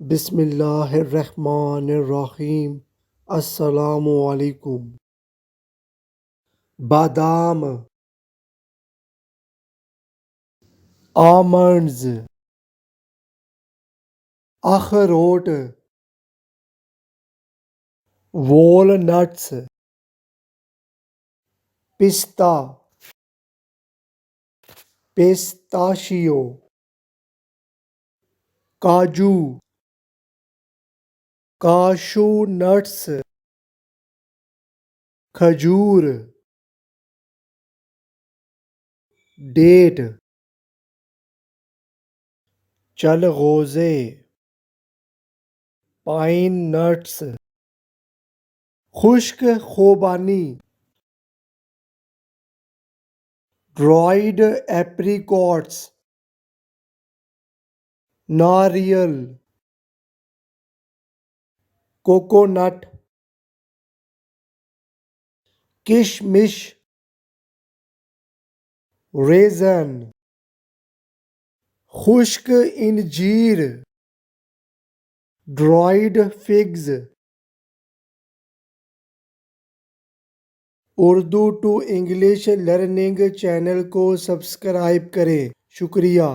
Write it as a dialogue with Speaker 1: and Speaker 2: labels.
Speaker 1: बिस्मिल्लाहिर्रहमानिर्रहीम। अस्सलामुअलैकुम। बादाम, आमंड्स, अखरोट, वॉलनट्स, पिस्ता, पिस्ताशियो, काजू, काशू नट्स, खजूर, डेट, चलगोज़े, पाइन नट्स, खुश्क खोबानी, ड्राइड एप्रिकॉट्स, नारियल, कोकोनट, किशमिश, रेज़न, खुश्क इंजीर, dried figs. Urdu to English learning channel को सब्सक्राइब करें। शुक्रिया।